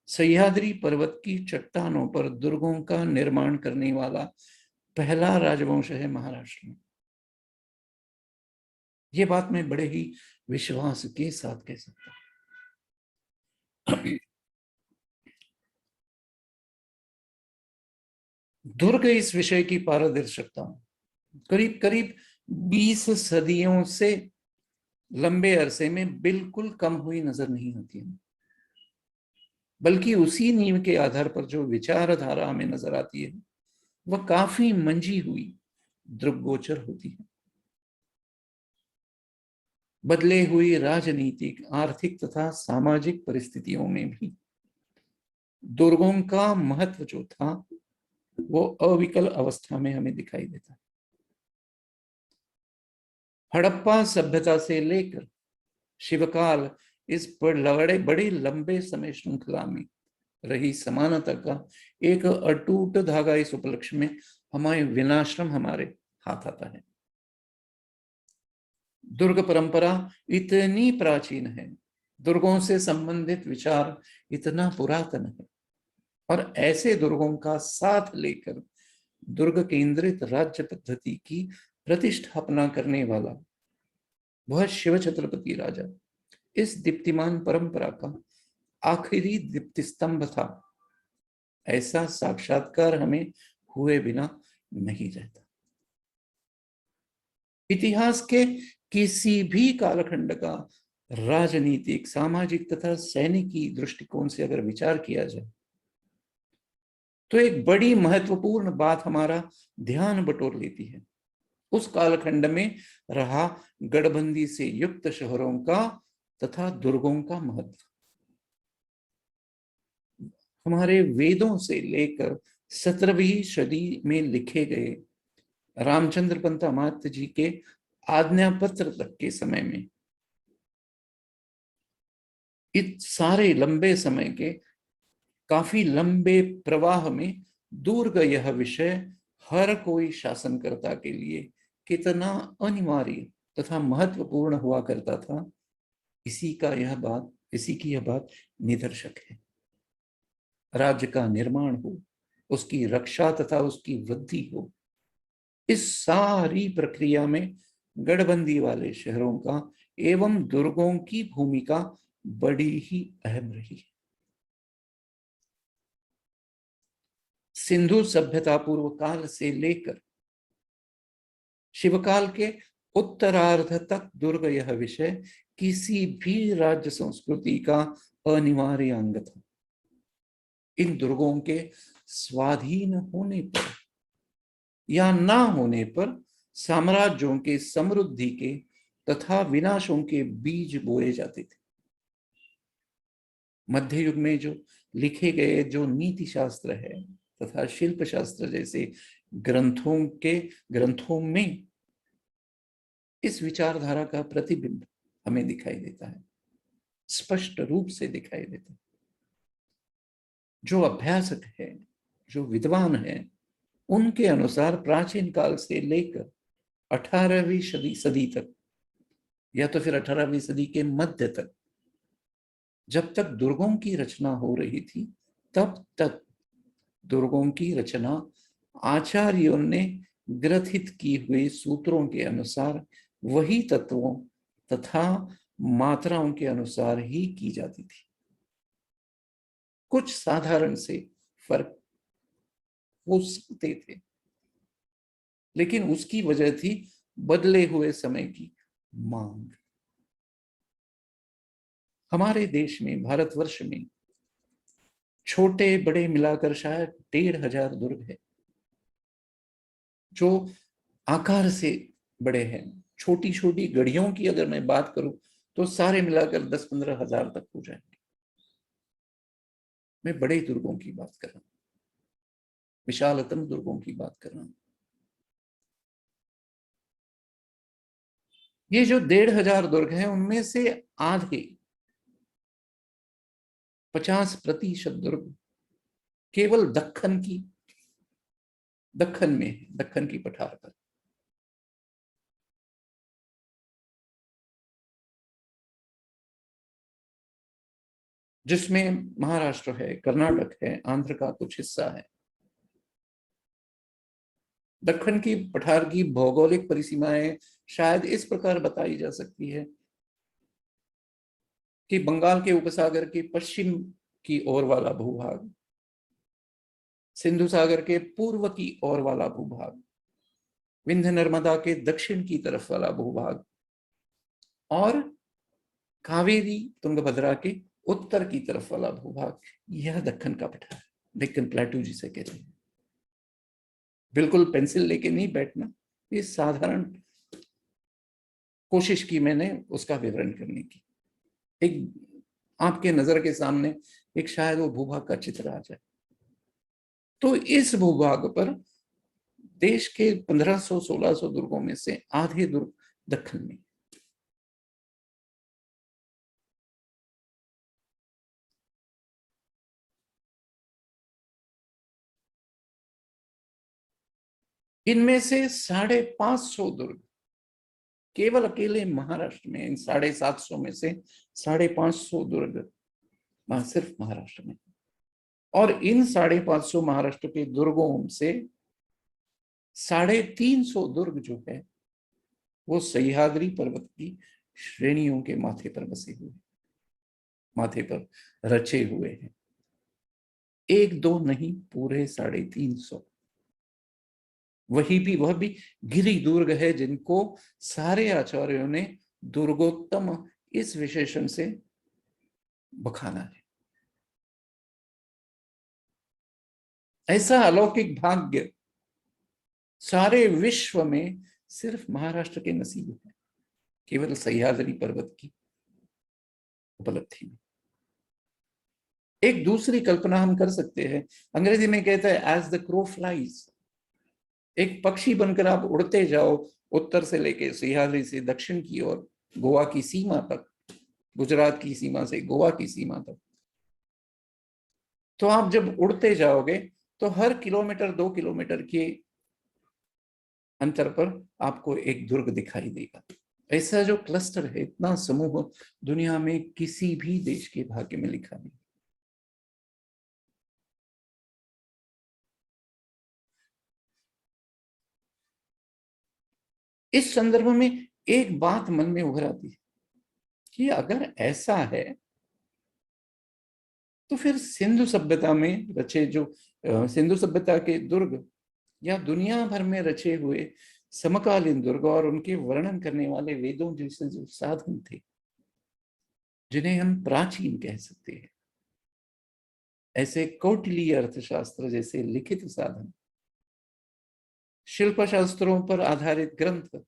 A: सह्याद्री पर्वत की चट्टानों पर दुर्गों का निर्माण करने वाला पहला राजवंश है महाराष्ट्र में। ये बात मैं बड़े ही विश्वास के साथ कह सकता हूं। दुर्ग इस विषय की पारदर्शिकता करीब करीब 20 सदियों से लंबे अरसे में बिल्कुल कम हुई नजर नहीं आती है, बल्कि उसी नींव के आधार पर जो विचारधारा हमें नजर आती है वह काफी मंजी हुई दृग्गोचर होती है। बदले हुई राजनीतिक, आर्थिक तथा सामाजिक परिस्थितियों में भी दुर्गों का महत्व जो था वो अविकल अवस्था में हमें दिखाई देता है। हड़प्पा सभ्यता से लेकर शिवकाल इस बड़े लंबे समय श्रृंखला में रही समानता का एक अटूट धागा इस उपलक्ष्य में हमारे विनाश्रम हमारे हाथ आता है। दुर्ग परंपरा इतनी प्राचीन है, दुर्गों से संबंधित विचार इतना पुरातन है, और ऐसे दुर्गों का साथ लेकर दुर्ग केंद्रित राज्य पद्धति की प्रतिष्ठापना करने वाला वह शिव छत्रपति राजा इस दीप्तिमान परंपरा का आखिरी दीप्ति स्तंभ था, ऐसा साक्षात्कार हमें हुए बिना नहीं रहता। इतिहास के किसी भी कालखंड का राजनीतिक, सामाजिक तथा सैनिकी दृष्टिकोण से अगर विचार किया जाए तो एक बड़ी महत्वपूर्ण बात हमारा ध्यान बटोर लेती है, उस कालखंड में रहा गढ़बंदी से युक्त शहरों का तथा दुर्गों का महत्व। हमारे वेदों से लेकर 17वीं सदी में लिखे गए रामचंद्र पंत अमात्य जी के आज्ञा पत्र तक के समय में इस सारे लंबे समय के काफी लंबे प्रवाह में दुर्ग यह विषय हर कोई शासनकर्ता के लिए कितना अनिवार्य तथा महत्वपूर्ण हुआ करता था, इसी की यह बात निदर्शक है। राज्य का निर्माण हो, उसकी रक्षा तथा उसकी वृद्धि हो, इस सारी प्रक्रिया में गढ़बंदी वाले शहरों का एवं दुर्गों की भूमिका बड़ी ही अहम रही है। सिंधु सभ्यता पूर्व काल से लेकर शिवकाल के उत्तरार्ध तक दुर्ग यह विषय किसी भी राज्य संस्कृति का अनिवार्य अंग था। इन दुर्गों के स्वाधीन होने पर या ना होने पर साम्राज्यों के समृद्धि के तथा विनाशों के बीज बोए जाते थे। मध्य युग में जो लिखे गए जो नीति शास्त्र है तथा शिल्प शास्त्र जैसे ग्रंथों में इस विचारधारा का प्रतिबिंब हमें दिखाई देता है, स्पष्ट रूप से दिखाई देता है। जो अभ्यासक है, जो विद्वान है, उनके अनुसार प्राचीन काल से लेकर 18वीं सदी तक या तो फिर 18वीं सदी के मध्य तक जब तक दुर्गों की रचना हो रही थी, तब तक दुर्गों की रचना आचार्यों ने ग्रथित की हुई सूत्रों के अनुसार वही तत्वों तथा मात्राओं के अनुसार ही की जाती थी। कुछ साधारण से फर्क हो सकते थे, लेकिन उसकी वजह थी बदले हुए समय की मांग। हमारे देश में, भारतवर्ष में छोटे बड़े मिलाकर शायद 1500 दुर्ग है जो आकार से बड़े हैं। छोटी छोटी गढ़ियों की अगर मैं बात करूं तो सारे मिलाकर 10-15 हजार तक हो जाएंगे। मैं बड़े दुर्गों की बात कर रहा हूं, विशालतम दुर्गों की बात कर रहा हूं। ये जो 1500 दुर्ग हैं उनमें से आधे 50% दुर्ग केवल दक्खन में है, दक्खन की पठार पर। जिसमें महाराष्ट्र है, कर्नाटक है, आंध्र का कुछ हिस्सा है। दक्खन की पठार की भौगोलिक परिसीमाएं शायद इस प्रकार बताई जा सकती है कि बंगाल के उपसागर के पश्चिम की ओर वाला भूभाग सिंधु सागर के पूर्व की ओर वाला भूभाग, विंध्य नर्मदा के दक्षिण की तरफ वाला भूभाग और कावेरी तुंगभद्रा के उत्तर की तरफ वाला भूभाग, यह दक्कन का पठार, डेक्कन प्लेटू जिसे कहते हैं। बिल्कुल पेंसिल लेके नहीं बैठना, ये साधारण कोशिश की मैंने उसका विवरण करने की। एक आपके नजर के सामने एक शायद वो भूभाग का चित्र आ जाए। तो इस भूभाग पर देश के 1500-1600 दुर्गों में से आधे दुर्ग दक्कन में। इनमें से 550 दुर्ग केवल अकेले महाराष्ट्र में, इन 750 में से 550 दुर्ग सिर्फ महाराष्ट्र में। और इन 550 महाराष्ट्र के दुर्गों से 350 दुर्ग जो है वो सह्याद्री पर्वत की श्रेणियों के माथे पर बसे हुए, माथे पर रचे हुए हैं। एक दो नहीं, पूरे 350। वह भी गिरि दुर्ग है, जिनको सारे आचार्यों ने दुर्गोत्तम इस विशेषण से बखाना है। ऐसा अलौकिक भाग्य सारे विश्व में सिर्फ महाराष्ट्र के नसीब है, केवल सह्याद्री पर्वत की उपलब्धि में। एक दूसरी कल्पना हम कर सकते हैं, अंग्रेजी में कहते हैं एज द क्रो फ्लाइज। एक पक्षी बनकर आप उड़ते जाओ, उत्तर से लेके सह्याद्री से दक्षिण की ओर, गोवा की सीमा तक, गुजरात की सीमा से गोवा की सीमा तक। तो आप जब उड़ते जाओगे तो हर किलोमीटर 2 किलोमीटर के अंतर पर आपको एक दुर्ग दिखाई देगा। ऐसा जो क्लस्टर है, इतना समूह दुनिया में किसी भी देश के भाग्य में लिखा नहीं। इस संदर्भ में एक बात मन में उभर आती है कि अगर ऐसा है तो फिर सिंधु सभ्यता में रचे जो सिंधु सभ्यता के दुर्ग या दुनिया भर में रचे हुए समकालीन दुर्ग और उनके वर्णन करने वाले वेदों जैसे जो साधन थे, जिन्हें हम प्राचीन कह सकते हैं, ऐसे कौटिल्य अर्थशास्त्र जैसे लिखित साधन, शिल्प शास्त्रों पर आधारित ग्रंथ,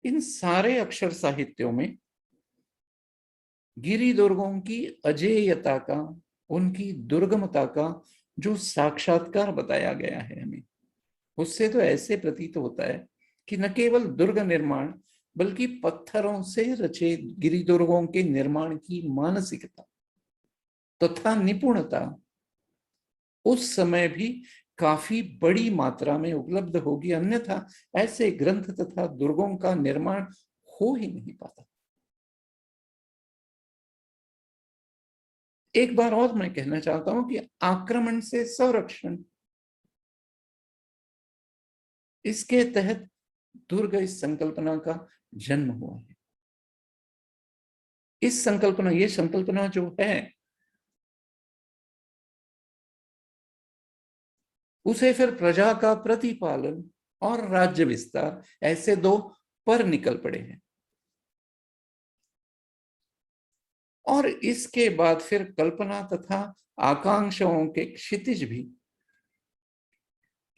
A: इन सारे अक्षर साहित्यों में गिरि दुर्गों की अजेयता का, उनकी दुर्गमता का जो साक्षात्कार बताया गया है हमें, उससे तो ऐसे प्रतीत होता है कि न केवल दुर्ग निर्माण बल्कि पत्थरों से रचे गिरि दुर्गों के निर्माण की मानसिकता तथा निपुणता उस समय भी काफी बड़ी मात्रा में उपलब्ध होगी, अन्यथा ऐसे ग्रंथ तथा दुर्गों का निर्माण हो ही नहीं पाता। एक बार और मैं कहना चाहता हूं कि आक्रमण से संरक्षण, इसके तहत दुर्ग इस संकल्पना का जन्म हुआ है। इस संकल्पना, ये संकल्पना जो है, उसे फिर प्रजा का प्रतिपालन और राज्य विस्तार, ऐसे दो पर निकल पड़े हैं। और इसके बाद फिर कल्पना तथा आकांक्षाओं के क्षितिज भी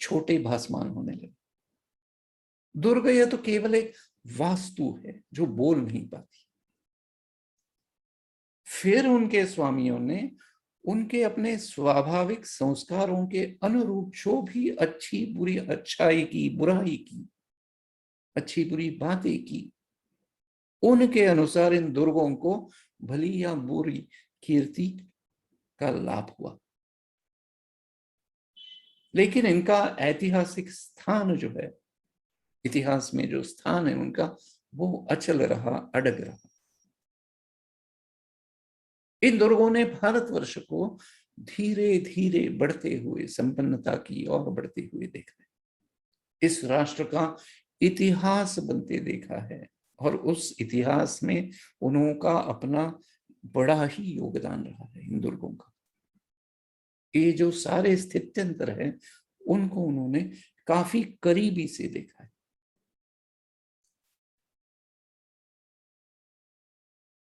A: छोटे भासमान होने लगे। दुर्ग यह तो केवल एक वास्तु है जो बोल नहीं पाती। फिर उनके स्वामियों ने उनके अपने स्वाभाविक संस्कारों के अनुरूप जो भी अच्छी बुरी, अच्छाई की, बुराई की, अच्छी बुरी बातें की, उनके अनुसार इन दुर्गों को भली या बुरी कीर्ति का लाभ हुआ। लेकिन इनका ऐतिहासिक स्थान जो है, इतिहास में जो स्थान है उनका, वो अचल रहा, अडग रहा। इन दुर्गों ने भारतवर्ष को धीरे धीरे बढ़ते हुए संपन्नता की ओर बढ़ते हुए देखा, इस राष्ट्र का इतिहास बनते देखा है। और उस इतिहास में उनका अपना बड़ा ही योगदान रहा है इन दुर्गों का। ये जो सारे स्थित्यंतर है उनको उन्होंने काफी करीबी से देखा है।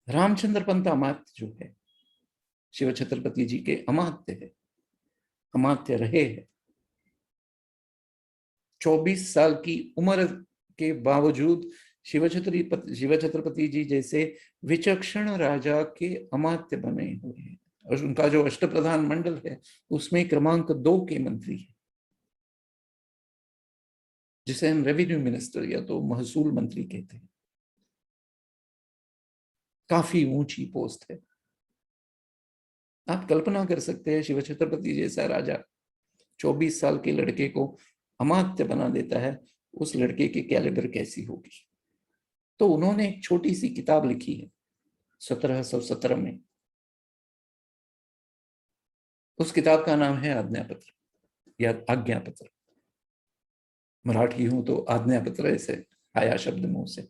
A: रामचंद्र पंत अमात्य जो है, शिव छत्रपति जी के अमात्य है, अमात्य रहे हैं। 24 साल की उम्र के बावजूद शिव छत्रपति जी जैसे विचक्षण राजा के अमात्य बने हुए हैं। और उनका जो अष्टप्रधान मंडल है उसमें क्रमांक 2 के मंत्री है, जिसे हम रेवेन्यू मिनिस्टर या तो महसूल मंत्री कहते हैं। काफी ऊंची पोस्ट है। आप कल्पना कर सकते हैं, शिव छत्रपति जैसा राजा 24 साल के लड़के को अमात्य बना देता है, उस लड़के की कैलिबर कैसी होगी। तो उन्होंने एक छोटी सी किताब लिखी है 1717 में। उस किताब का नाम है आज्ञापत्र या आज्ञापत्र। मराठी हूं तो आज्ञापत्र ऐसे आया शब्द मुंह से।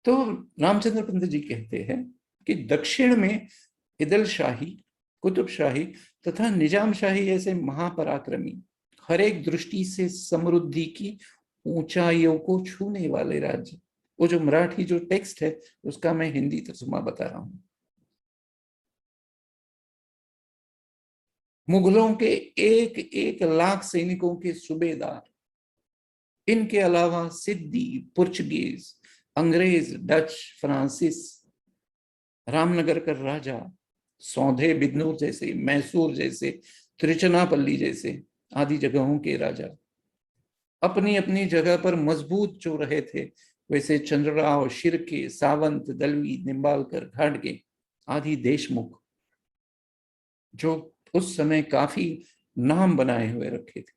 A: तो रामचंद्र पंत जी कहते हैं कि दक्षिण में इदल शाही, कुतुब शाही तथा निजाम शाही ऐसे महापराक्रमी, हर एक दृष्टि से समृद्धि की ऊंचाइयों को छूने वाले राज्य। वो जो मराठी जो टेक्स्ट है उसका मैं हिंदी तर्जुमा बता रहा हूं। मुगलों के 1-1 लाख सैनिकों के सूबेदार, इनके अलावा सिद्दी, पुर्तगीज, अंग्रेज, डच, फ्रांसिस, रामनगर का राजा, सौंधे बिदनूर जैसे, मैसूर जैसे, त्रिचनापल्ली जैसे आदि जगहों के राजा अपनी अपनी जगह पर मजबूत जो रहे थे, वैसे चंद्रराव, शिर्के, सावंत, दलवी, निंबालकर, घाटगे आदि देशमुख जो उस समय काफी नाम बनाए हुए रखे थे,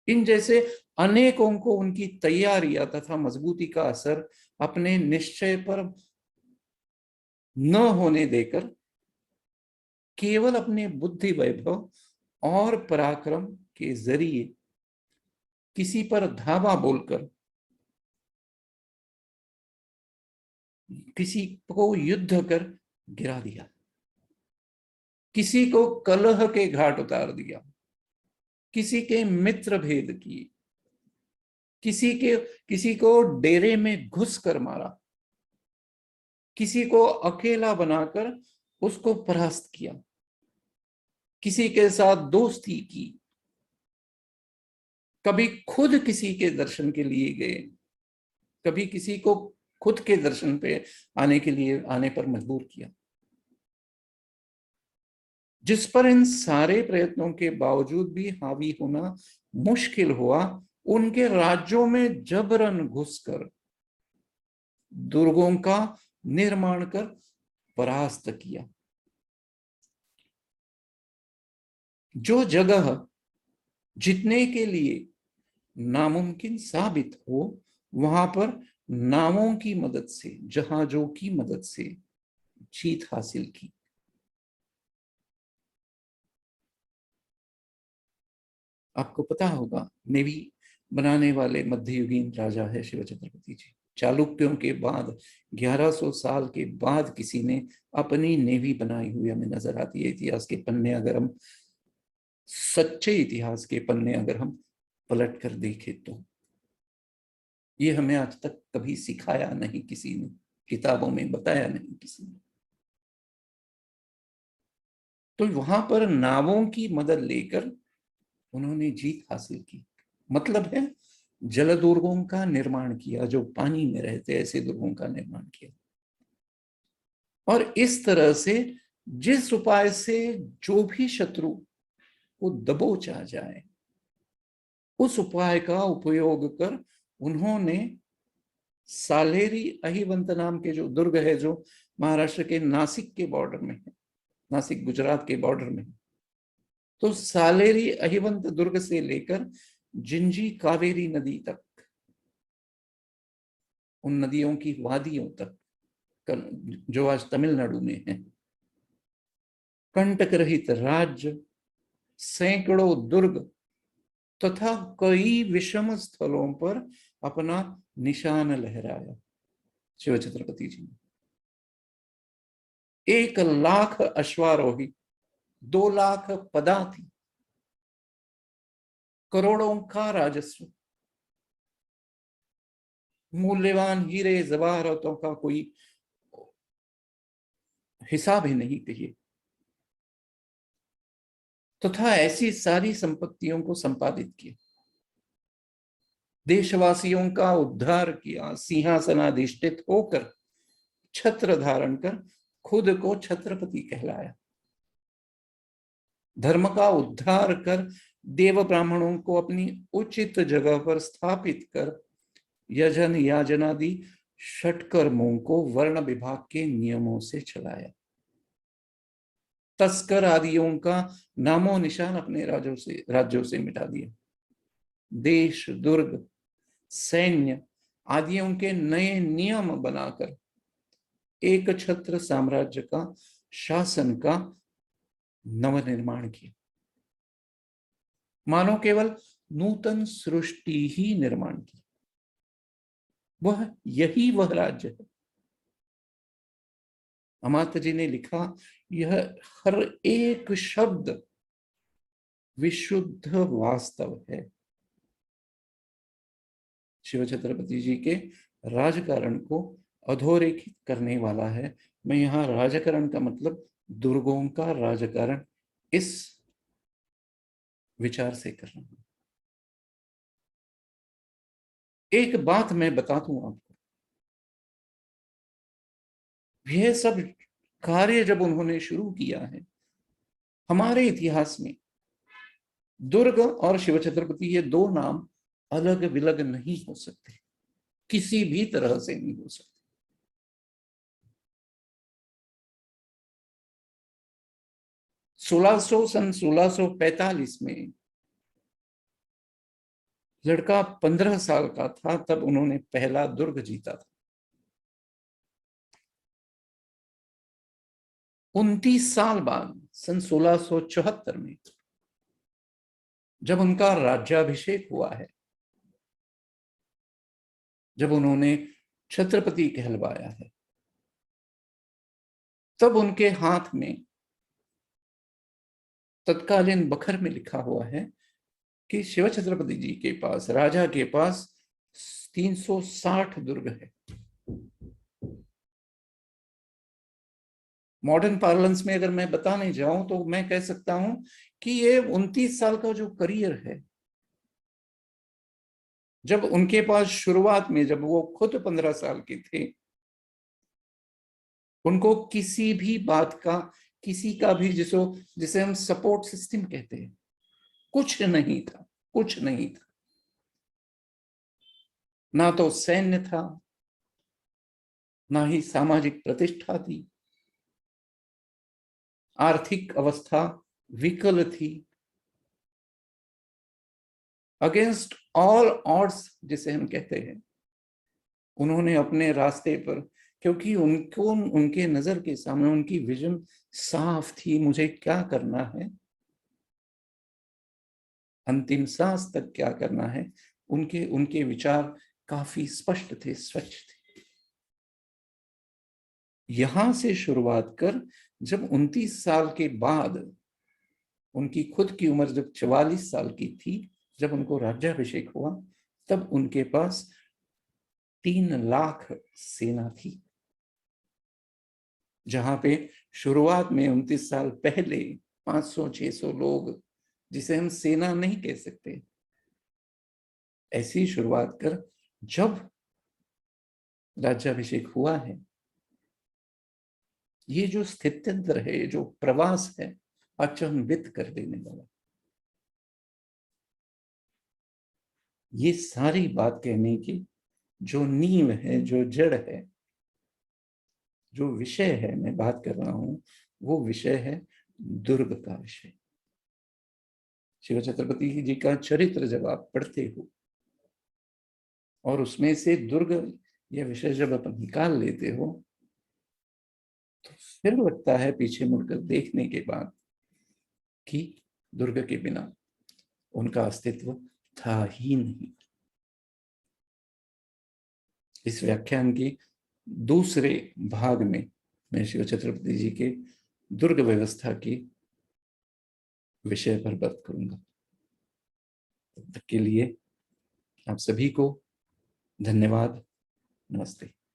A: इन जैसे अनेकों को उनकी तैयारियां तथा मजबूती का असर अपने निश्चय पर न होने देकर केवल अपने बुद्धि वैभव और पराक्रम के जरिए किसी पर धावा बोलकर किसी को युद्ध कर गिरा दिया, किसी को कलह के घाट उतार दिया, किसी के मित्र भेद किए, किसी को डेरे में घुस कर मारा, किसी को अकेला बनाकर उसको परास्त किया, किसी के साथ दोस्ती की, कभी खुद किसी के दर्शन के लिए गए, कभी किसी को खुद के दर्शन पे आने पर मजबूर किया। जिस पर इन सारे प्रयत्नों के बावजूद भी हावी होना मुश्किल हुआ, उनके राज्यों में जबरन घुसकर दुर्गों का निर्माण कर परास्त किया। जो जगह जीतने के लिए नामुमकिन साबित हो, वहां पर नामों की मदद से, जहाजों की मदद से जीत हासिल की। आपको पता होगा, नेवी बनाने वाले मध्ययुगीन राजा है शिव छत्रपति जी। चालुक्यों के बाद 1100 साल के बाद किसी ने अपनी नेवी बनाई हुई हमें नजर आती है। इतिहास के पन्ने अगर हम सच्चे इतिहास के पन्ने अगर हम पलट कर देखें तो ये हमें आज तक कभी सिखाया नहीं किसी ने, किताबों में बताया नहीं किसी ने। तो वहां पर नावों की मदद लेकर उन्होंने जीत हासिल की। मतलब है जल दुर्गों का निर्माण किया, जो पानी में रहते ऐसे दुर्गों का निर्माण किया। और इस तरह से जिस उपाय से जो भी शत्रु को दबोचा जाए, उस उपाय का उपयोग कर उन्होंने सालेरी अहिवंत नाम के जो दुर्ग है, जो महाराष्ट्र के नासिक के बॉर्डर में है, नासिक गुजरात के बॉर्डर में, तो सालेरी अहिवंत दुर्ग से लेकर जिंजी कावेरी नदी तक, उन नदियों की वादियों तक जो आज तमिलनाडु में है, कंटक रहित राज्य, सैकड़ों दुर्ग तथा कई विषम स्थलों पर अपना निशान लहराया शिव छत्रपति जी ने। 1 लाख अश्वारोही, 2 लाख पदाति, करोड़ों का राजस्व, मूल्यवान हीरे जवाहरातों का कोई हिसाब ही नहीं कहिए, तथा ऐसी सारी संपत्तियों को संपादित किया, देशवासियों का उद्धार किया, सिंहासनाधिष्ठित होकर छत्र धारण कर खुद को छत्रपति कहलाया, धर्म का उद्धार कर देव ब्राह्मणों को अपनी उचित जगह पर स्थापित कर यजन याजनादि षटकर्मों को वर्ण विभाग के नियमों से चलाया, तस्कर आदियों का नामो निशान अपने राज्यों से मिटा दिया, देश दुर्ग सैन्य आदियों के नए नियम बनाकर एक छत्र साम्राज्य का शासन का नवनिर्माण किया, मानो केवल नूतन सृष्टि ही निर्माण की। यही वह राज्य है। अमात्य जी ने लिखा, यह हर एक शब्द विशुद्ध वास्तव है। शिव छत्रपति जी के राजकारण को अधोरेखित करने वाला है। मैं यहाँ राजकारण का मतलब दुर्गों का राजकारण इस विचार से कर रहा हूं। एक बात मैं बता दूं आपको, यह सब कार्य जब उन्होंने शुरू किया है, हमारे इतिहास में दुर्ग और शिव छत्रपति ये दो नाम अलग विलग नहीं हो सकते, किसी भी तरह से नहीं हो सकते। सन 1645 में लड़का 15 साल का था, तब उन्होंने पहला दुर्ग जीता था। 29 साल बाद सन 1674 में जब उनका राज्याभिषेक हुआ है, जब उन्होंने छत्रपति कहलवाया है, तब उनके हाथ में तत्कालीन बखर में लिखा हुआ है कि शिव छत्रपति जी के पास, राजा के पास 360 दुर्ग है। मॉडर्न पार्लेंस में अगर मैं बताने जाऊं तो मैं कह सकता हूं कि ये 29 साल का जो करियर है, जब उनके पास शुरुआत में, जब वो खुद 15 साल के थे, उनको किसी भी बात का, किसी का भी जिसे हम सपोर्ट सिस्टम कहते हैं, कुछ नहीं था, कुछ नहीं था। ना तो सैन्य था, ना ही सामाजिक प्रतिष्ठा थी, आर्थिक अवस्था विकल थी। अगेंस्ट ऑल ऑड्स जिसे हम कहते हैं, उन्होंने अपने रास्ते पर, क्योंकि उनको उनके नजर के सामने उनकी विजन साफ थी, मुझे क्या करना है, अंतिम सांस तक क्या करना है, उनके विचार काफी स्पष्ट थे, स्वच्छ थे। यहां से शुरुआत कर जब 29 साल के बाद उनकी खुद की उम्र जब 44 साल की थी, जब उनको राज्याभिषेक हुआ, तब उनके पास 3 लाख सेना थी। जहां पे शुरुआत में 29 साल पहले 500-600 लोग, जिसे हम सेना नहीं कह सकते, ऐसी शुरुआत कर जब राज्याभिषेक हुआ है, ये जो स्थित्यंतर है, जो प्रवास है, अचंभित कर देने वाला। ये सारी बात कहने की जो नींव है, जो जड़ है, जो विषय है मैं बात कर रहा हूं, वो विषय है दुर्ग का विषय। शिव छत्रपति जी का चरित्र जब आप पढ़ते हो और उसमें से दुर्ग यह विषय जब आप निकाल लेते हो, तो फिर लगता है पीछे मुड़कर देखने के बाद कि दुर्ग के बिना उनका अस्तित्व था ही नहीं। इस व्याख्यान के दूसरे भाग में मैं शिव छत्रपति जी के दुर्ग व्यवस्था की विषय पर बात करूंगा। तब तक के लिए आप सभी को धन्यवाद। नमस्ते।